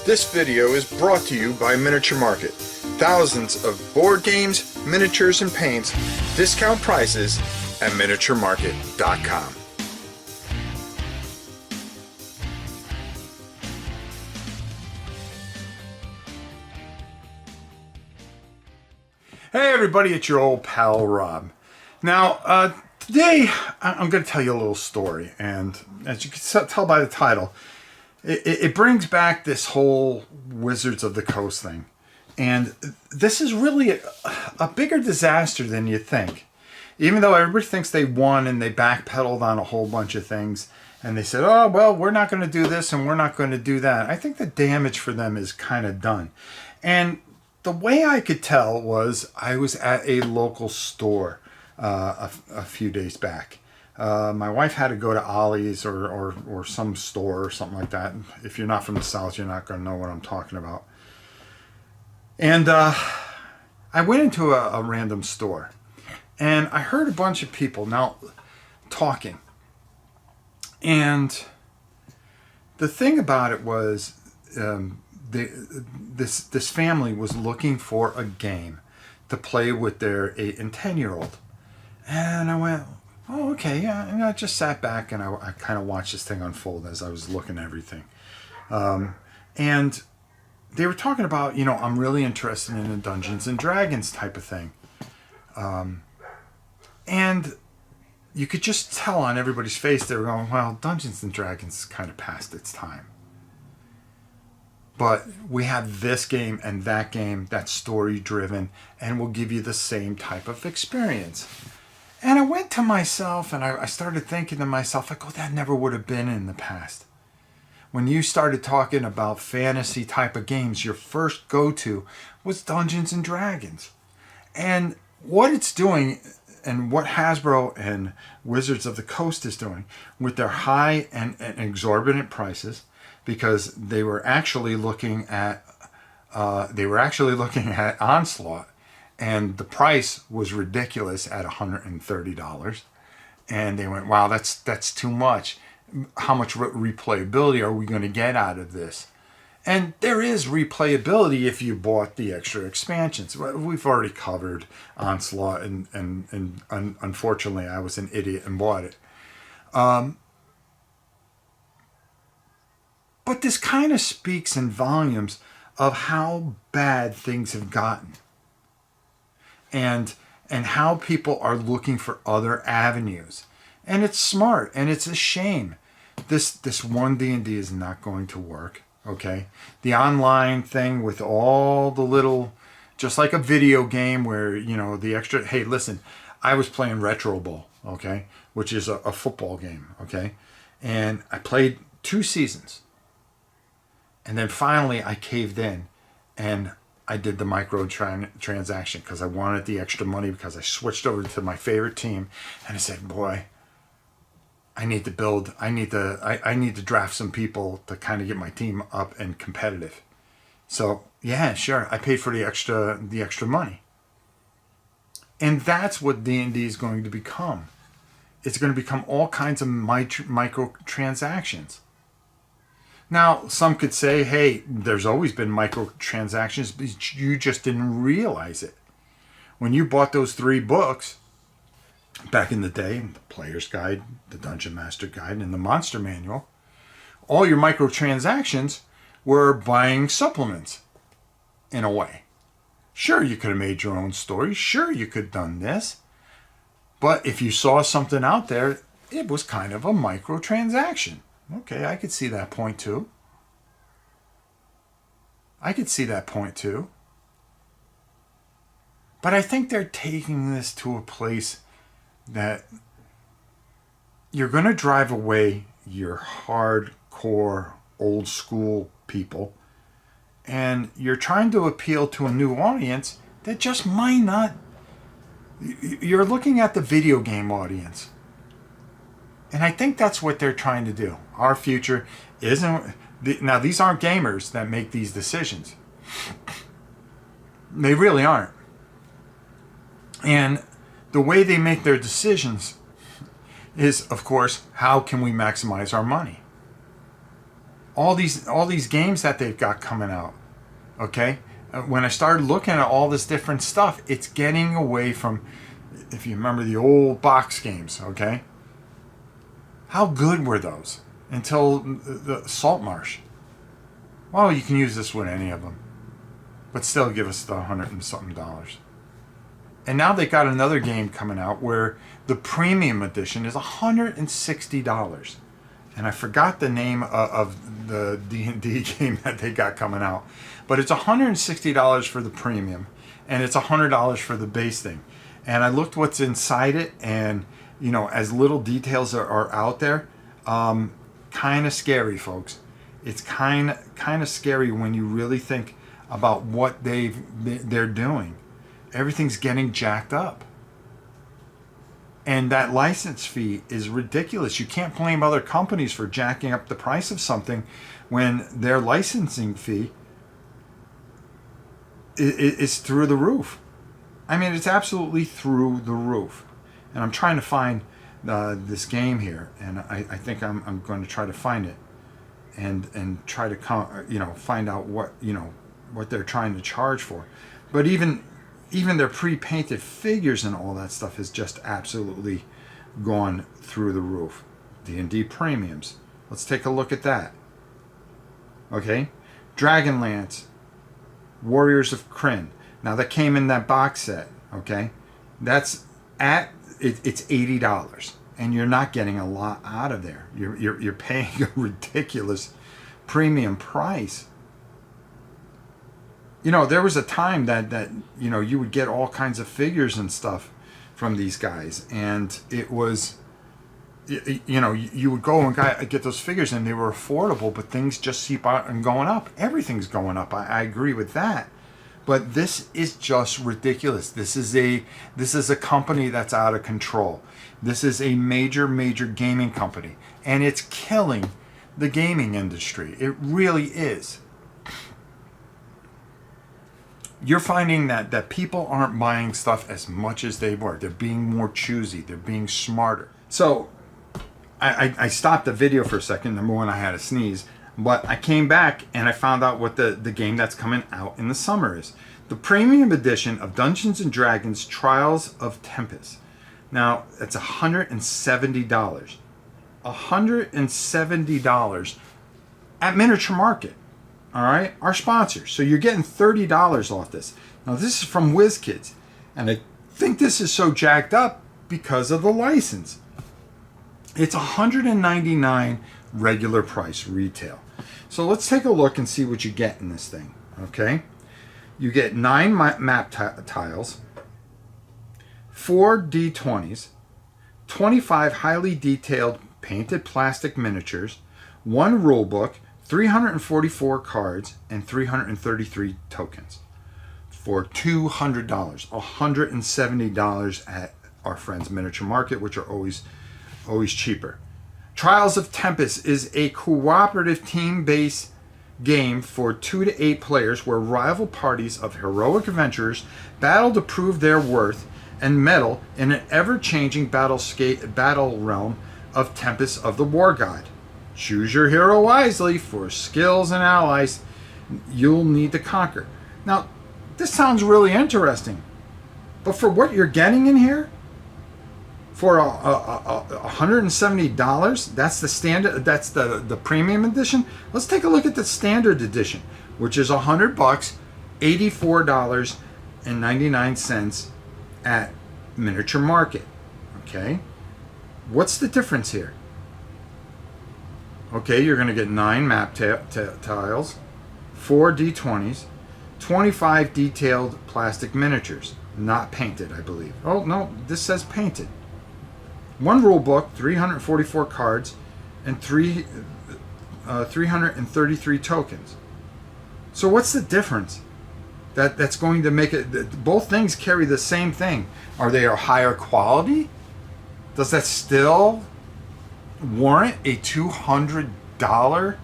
This video is brought to you by Miniature Market. Thousands of board games, miniatures, and paints, discount prices at miniaturemarket.com. Hey everybody, it's your old pal Rob. Now, today I'm going to tell you a little story, and as you can tell by the title, it brings back this whole Wizards of the Coast thing. And this is really a bigger disaster than you think. Even though everybody thinks they won and they backpedaled on a whole bunch of things, and they said, oh, well, we're not going to do this and we're not going to do that. I think the damage for them is kind of done. And the way I could tell was I was at a local store a few days back. My wife had to go to Ollie's or some store or something like that. If you're not from the South, you're not going to know what I'm talking about. And I went into a random store, and I heard a bunch of people now talking. And the thing about it was this family was looking for a game to play with their 8 and 10-year-old. And I went, oh, okay, yeah. And I just sat back and I kind of watched this thing unfold as I was looking at everything. And they were talking about, I'm really interested in a Dungeons and Dragons type of thing. And you could just tell on everybody's face, they were going, well, Dungeons and Dragons is kind of past its time. But we have this game and that game that's story driven and will give you the same type of experience. And I went to myself and I started thinking to myself, like, oh, that never would have been in the past. When you started talking about fantasy type of games, your first go-to was Dungeons and Dragons. And what it's doing, and what Hasbro and Wizards of the Coast is doing with their high and exorbitant prices, because they were actually looking at Onslaught, and the price was ridiculous at $130, and they went, wow, that's too much. How much replayability are we going to get out of this? And there is replayability if you bought the extra expansions. We've already covered Onslaught, and unfortunately I was an idiot and bought it. But this kind of speaks in volumes of how bad things have gotten. And how people are looking for other avenues. And it's smart, and it's a shame. This one D&D is not going to work, okay? The online thing with all the little, just like a video game where, the extra, hey, listen, I was playing Retro Bowl, okay? Which is a football game, okay? And I played 2 seasons. And then finally I caved in and I did the micro transaction because I wanted the extra money, because I switched over to my favorite team, and I said, boy, I need to draft some people to kind of get my team up and competitive. So yeah, sure, I paid for the extra money. And that's what D&D is going to become. It's going to become all kinds of micro transactions. Now, some could say, hey, there's always been microtransactions, but you just didn't realize it. When you bought those 3 books back in the day, the Player's Guide, the Dungeon Master Guide, and the Monster Manual, all your microtransactions were buying supplements, in a way. Sure, you could have made your own story. Sure, you could have done this. But if you saw something out there, it was kind of a microtransaction. Okay, I could see that point too. But I think they're taking this to a place that you're going to drive away your hardcore, old school people, and you're trying to appeal to a new audience that just might not. You're looking at the video game audience. And I think that's what they're trying to do. Our future isn't... Now, these aren't gamers that make these decisions. They really aren't. And the way they make their decisions is, of course, how can we maximize our money? all these games that they've got coming out. Okay, when I started looking at all this different stuff, it's getting away from, if you remember the old box games. Okay, how good were those until the Salt Marsh? Well, you can use this with any of them, but still give us the $100 and something. And now they got another game coming out where the premium edition is $160. And I forgot the name of the D&D game that they got coming out. But it's $160 for the premium, and it's $100 for the base thing. And I looked what's inside it, and, you know, as little details are out there, kind of scary, folks. It's kind of scary when you really think about what they're doing. Everything's getting jacked up. And that license fee is ridiculous. You can't blame other companies for jacking up the price of something when their licensing fee is through the roof. I mean, it's absolutely through the roof. And I'm trying to find this game here, and I think I'm going to try to find it and try to find out what they're trying to charge for. But even their pre-painted figures and all that stuff has just absolutely gone through the roof. D&D premiums. Let's take a look at that. Okay, Dragonlance, Warriors of Krynn. Now that came in that box set. Okay, it's $80, and you're not getting a lot out of there. You're paying a ridiculous premium price. You know, there was a time that you would get all kinds of figures and stuff from these guys, and it was, you would go and get those figures, and they were affordable, but things just keep on going up. Everything's going up. I agree with that, but this is just ridiculous. This is a company that's out of control. This is a major gaming company, and it's killing the gaming industry. It really is. You're finding that people aren't buying stuff as much as they were. They're being more choosy. They're being smarter. So I stopped the video for a second. Number one, I had a sneeze. But I came back and I found out what the game that's coming out in the summer is. The premium edition of Dungeons & Dragons Trials of Tempest. Now, it's $170. $170 at Miniature Market. All right, our sponsor. So you're getting $30 off this. Now this is from WizKids, and I think this is so jacked up because of the license. It's $199 regular price retail. So let's take a look and see what you get in this thing. Okay, you get 9 map tiles, 4 D20s, 25 highly detailed painted plastic miniatures, 1 rule book, 344 cards, and 333 tokens for $200. $170 at our friends Miniature Market, which are always cheaper. Trials of Tempest is a cooperative team-based game for 2 to 8 players where rival parties of heroic adventurers battle to prove their worth and mettle in an ever-changing battle realm of Tempest of the War God. Choose your hero wisely for skills and allies you'll need to conquer. Now, this sounds really interesting, but for what you're getting in here, for $170, that's the standard. That's the premium edition. Let's take a look at the standard edition, which is $100, $84.99 at Miniature Market. Okay, what's the difference here? Okay, you're going to get 9 map tiles, 4 D20s, 25 detailed plastic miniatures. Not painted, I believe. Oh, no, this says painted. 1 rule book, 344 cards, and 333 tokens. So what's the difference? That's going to make it... Both things carry the same thing. Are they a higher quality? Does that still warrant a $200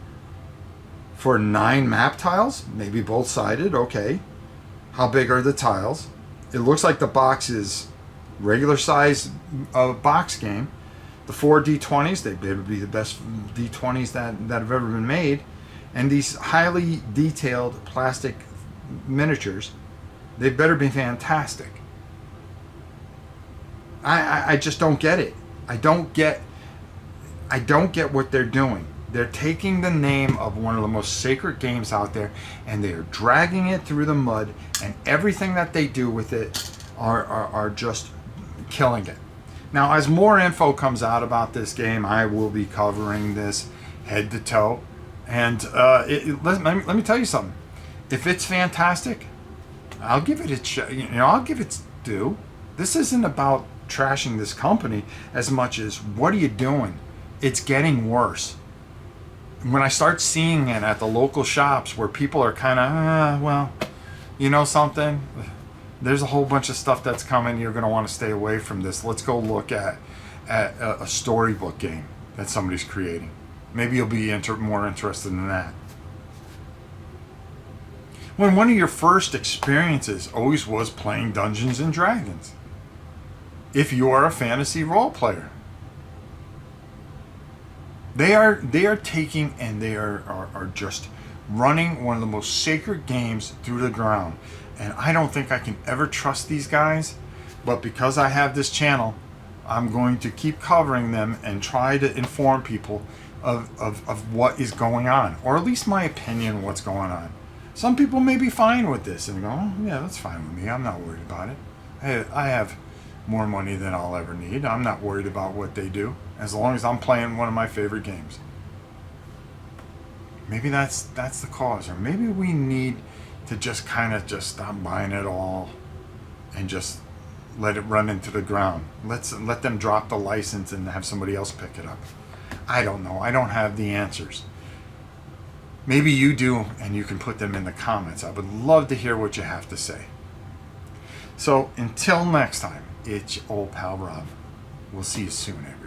for 9 map tiles? Maybe both sided. Okay. How big are the tiles? It looks like the box is regular size box game. The 4 D20s, they would be the best D20s that have ever been made. And these highly detailed plastic miniatures, they better be fantastic. I just don't get it. I don't get what they're doing. They're taking the name of one of the most sacred games out there and they are dragging it through the mud, and everything that they do with it are just killing it. Now, as more info comes out about this game, I will be covering this head to toe. And let me tell you something. If it's fantastic, I'll give it I'll give it due. This isn't about trashing this company as much as what are you doing? It's getting worse. When I start seeing it at the local shops where people are kind of, well, you know something? There's a whole bunch of stuff that's coming. You're going to want to stay away from this. Let's go look at a storybook game that somebody's creating. Maybe you'll be more interested in that. When one of your first experiences always was playing Dungeons and Dragons, if you are a fantasy role player, they are taking and they are just running one of the most sacred games through the ground. And I don't think I can ever trust these guys, but because I have this channel, I'm going to keep covering them and try to inform people of what is going on, or at least my opinion of what's going on. Some people may be fine with this and go, oh, yeah, that's fine with me. I'm not worried about it. I have more money than I'll ever need. I'm not worried about what they do as long as I'm playing one of my favorite games. Maybe that's the cause, or maybe we need to just kind of just stop buying it all and just let it run into the ground. Let them drop the license and have somebody else pick it up. I don't know. I don't have the answers. Maybe you do, and you can put them in the comments. I would love to hear what you have to say. So until next time, it's your old pal Rob. We'll see you soon, everybody.